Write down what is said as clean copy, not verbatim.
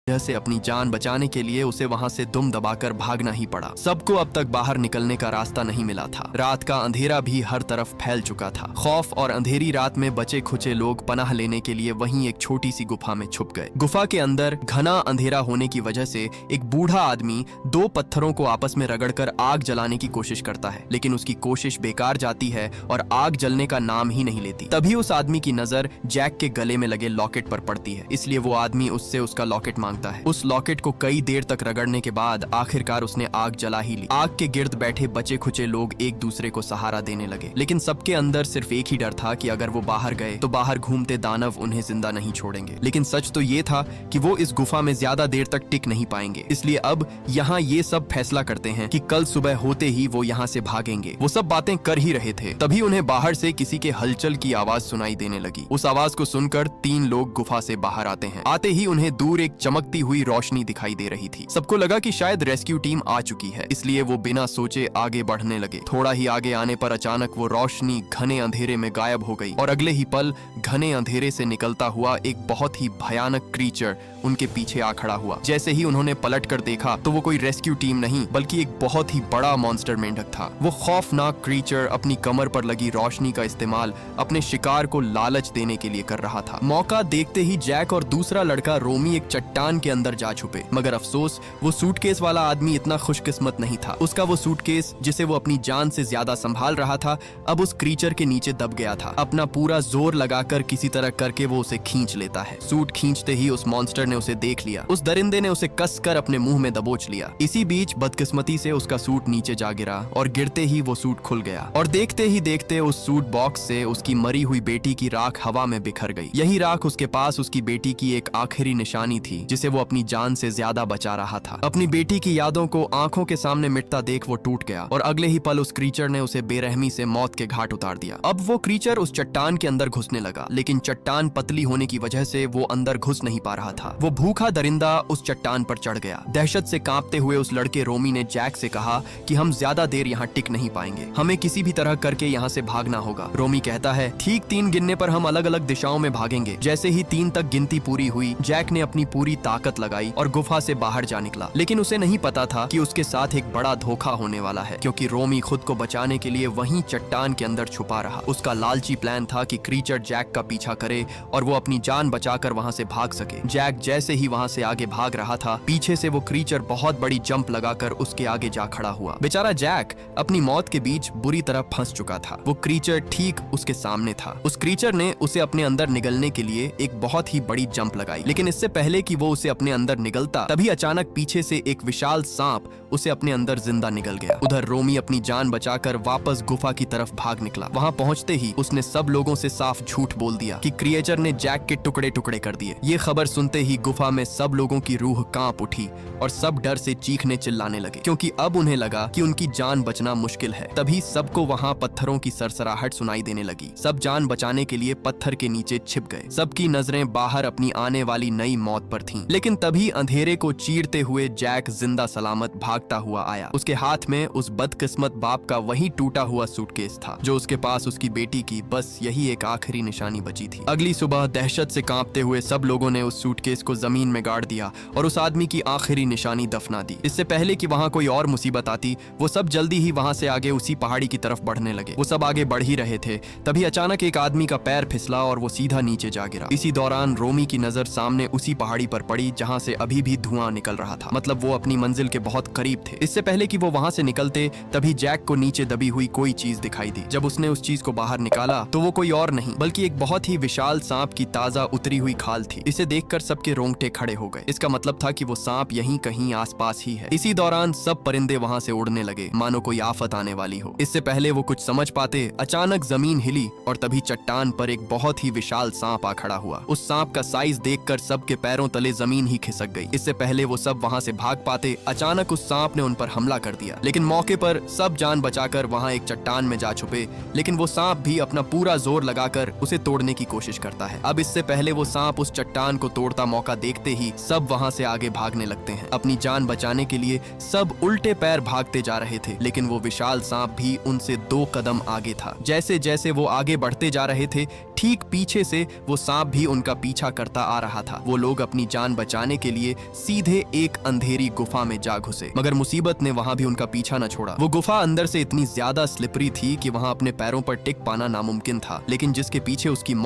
वजह से अपनी जान बचाने के लिए उसे वहां से दुम दबाकर भागना ही पड़ा। सबको अब तक बाहर निकलने का रास्ता नहीं मिला था। रात का अंधेरा भी हर तरफ फैल चुका था। खौफ और अंधेरी रात में बचे खुचे लोग पनाह लेने के लिए वहीं एक छोटी सी गुफा में छुप गए। गुफा के अंदर घना अंधेरा होने की वजह से एक बूढ़ा आदमी दो पत्थरों को आपस में रगड़कर आग जलाने की कोशिश करता है, लेकिन उसकी कोशिश बेकार जाती है और आग जलने का नाम ही नहीं लेती। तभी उस आदमी की नजर जैक के गले में लगे लॉकेट पर पड़ती है, इसलिए वो आदमी उससे उसका लॉकेट मांगता है। उस लॉकेट को कई देर तक रगड़ने के बाद आखिरकार उसने आग जला ही ली। आग के गिर्द बैठे बचे खुचे लोग एक दूसरे को सहारा देने लगे, लेकिन सबके अंदर सिर्फ एक ही डर था कि अगर वो बाहर गए तो बाहर घूमते दानव उन्हें जिंदा नहीं छोड़ेंगे। लेकिन सच तो ये था कि वो इस गुफा में ज्यादा देर तक टिक नहीं पाएंगे, इसलिए अब यहाँ ये सब फैसला करते हैं कि कल सुबह होते ही वो यहाँ से भागेंगे। वो सब बातें कर ही रहे थे, तभी उन्हें बाहर से किसी के हलचल की आवाज सुनाई देने लगी। उस आवाज को सुनकर तीन लोग गुफा से बाहर आते हैं। आते ही उन्हें दूर एक चमकती हुई रोशनी दिखाई दे रही थी। सबको लगा कि शायद रेस्क्यू टीम आ चुकी है, इसलिए वो बिना सोचे आगे बढ़ने लगे। थोड़ा ही आगे आने पर अचानक वो रोशनी घने अंधेरे में गायब हो गई और अगले ही पल घने अंधेरे से निकलता हुआ एक बहुत ही भयानक क्रीचर उनके पीछे आ खड़ा हुआ। जैसे ही उन्होंने पलट कर देखा तो वो कोई रेस्क्यू टीम नहीं बल्कि एक बहुत ही बड़ा मॉन्स्टर मेंढक था। वो खौफनाक क्रीचर अपनी कमर पर लगी रोशनी का इस्तेमाल अपने शिकार को लालच देने के लिए कर रहा था। मौका देखते ही जैक और दूसरा लड़का रोमी एक चट्टान के अंदर जा छुपे, मगर अफसोस वो सूटकेस वाला आदमी इतना खुशकिस्मत नहीं था। उसका वो सूटकेस जिसे वो अपनी जान से ज्यादा संभाल रहा था अब उस क्रीचर के नीचे दब गया था। अपना पूरा जोर लगाकर किसी तरह करके वो उसे खींच लेता है। सूट खींचते ही उस मॉन्स्टर ने उसे देख लिया। उस दरिंदे ने उसे कसकर अपने मुंह में दबोच लिया। इसी बीच बदकिस्मती से उसका सूट नीचे जा गिरा और गिरते ही वो सूट खुल गया और देखते ही देखते उस सूट बॉक्स से उसकी मरी हुई बेटी की राख हवा में बिखर गई। यही राख उसके पास उसकी बेटी की एक आखिरी निशानी थी जिसे वो अपनी जान से ज्यादा बचा रहा था। अपनी बेटी की यादों को आंखों के सामने मिटता देख वो टूट गया और अगले ही पल उस क्रीचर ने उसे बेरहमी से मौत के घाट उतार दिया। अब वो क्रीचर उस चट्टान के अंदर घुसने लगा, लेकिन चट्टान पतली होने की वजह से वो अंदर घुस नहीं पा रहा था। वो भूखा दरिंदा उस चट्टान पर चढ़ गया। दहशत से कांपते हुए उस लड़के रोमी ने जैक से कहा कि हम ज्यादा देर यहाँ टिक नहीं पाएंगे, हमें किसी भी तरह करके यहाँ से भागना होगा। रोमी कहता है ठीक 3 गिनने पर हम अलग अलग दिशाओं में भागेंगे। जैसे ही 3 तक गिनती पूरी हुई जैक ने अपनी पूरी ताकत लगाई और गुफा से बाहर जा निकला, लेकिन उसे नहीं पता था कि उसके साथ एक बड़ा धोखा होने वाला है, क्योंकि रोमी खुद को बचाने के लिए वहीं चट्टान के अंदर छुपा रहा। उसका लालची प्लान था कि क्रीचर जैक का पीछा करे और वो अपनी जान बचाकर वहां से भाग सके। जैक जैसे ही वहां से आगे भाग रहा था, पीछे से वो क्रीचर बहुत बड़ी जंप लगाकर उसके आगे जा खड़ा हुआ। बेचारा जैक अपनी मौत के बीच बुरी तरह फंस चुका था। वो क्रीचर ठीक उसके सामने था। उस क्रीचर ने उसे अपने अंदर निगलने के लिए एक बहुत ही बड़ी जंप लगाई, लेकिन इससे पहले कि वो उसे अपने अंदर निगलता तभी अचानक पीछे से एक विशाल सांप उसे अपने अंदर जिंदा निगल गया। उधर रोमी अपनी जान बचाकर वापस गुफा की तरफ भाग निकला। वहां पहुंचते ही उसने सब लोगों से साफ झूठ बोल दिया कि क्रिएचर ने जैक के टुकड़े टुकड़े कर दिए। ये खबर सुनते ही गुफा में सब लोगों की रूह कांप उठी और सब डर से चीखने चिल्लाने लगे, क्योंकि अब उन्हें लगा कि उनकी जान बचना मुश्किल है। तभी सबको वहां पत्थरों की सरसराहट सुनाई देने लगी। सब जान बचाने के लिए पत्थर के नीचे छिप गए। सबकी नजरें बाहर अपनी आने वाली नई मौत पर थीं। लेकिन तभी अंधेरे को चीरते हुए जैक जिंदा सलामत भागता हुआ आया। उसके हाथ में उस बदकिस्मत बाप का वही टूटा हुआ सूटकेस था जो उसके पास उसकी बेटी की बस यही एक आखिरी निशानी बची थी। अगली सुबह दहशत से कांपते हुए सब लोगों ने उस सूटकेस को जमीन में गाड़ दिया और उस आदमी की आखिरी निशानी दफना दी। इससे पहले कि वहां कोई और मुसीबत आती, वो सब जल्दी ही वहां से आगे उसी पहाड़ी की तरफ बढ़ने लगे। वो सब आगे बढ़ ही रहे थे, तभी अचानक एक आदमी का पैर फिसला और वो सीधा नीचे जा गिरा। इसी दौरान रोमी की नजर सामने उसी पहाड़ी पर पड़ी जहां से अभी भी धुआं निकल रहा था, मतलब वो अपनी मंजिल के बहुत करीब थे। इससे पहले कि वो वहां से निकलते तभी जैक को नीचे दबी हुई कोई चीज दिखाई दी। जब उसने उस चीज को बाहर निकाला तो वो कोई और नहीं बल्कि एक बहुत ही विशाल सांप की ताजा उतरी हुई खाल थी। इसे देखकर सबके रोंगटे खड़े हो गए। इसका मतलब था कि वो सांप यहीं कहीं आसपास ही है। इसी दौरान सब परिंदे वहां से उड़ने लगे मानो कोई आफत आने वाली हो। इससे पहले वो कुछ समझ पाते अचानक जमीन हिली और तभी चट्टान पर एक बहुत ही विशाल सांप आ खड़ा हुआ। उस सांप का साइज देखकर सबके पैरों तले जमीन ही खिसक गई। इससे पहले वो सब वहां से भाग पाते अचानक उस सांप ने उन पर हमला कर दिया। लेकिन मौके पर सब जान बचाकर वहां एक चट्टान में जा छुपे, लेकिन वो सांप भी अपना पूरा जोर लगाकर उसे तोड़ने की कोशिश करता है। अब इससे पहले वो सांप उस चट्टान को तोड़ता मौका देखते ही सब वहां से आगे भागने लगते हैं। अपनी जान बचाने के लिए सब उल्टे पैर भागते जा रहे थे, लेकिन वो विशाल सांप भी उनसे 2 कदम आगे था। जैसे जैसे वो आगे बढ़ते जा रहे थे, ठीक पीछे से वो सांप भी उनका पीछा करता आ रहा था। वो लोग अपनी जान बचाने के लिए सीधे एक अंधेरी गुफा में जा घुसे, मगर मुसीबत ने वहां भी उनका पीछा न छोड़ा। वो गुफा अंदर से इतनी ज्यादा स्लिपरी थी कि वहां अपने पैरों पर टिक पाना नामुमकिन था, लेकिन जिसके पीछे उसकी मौत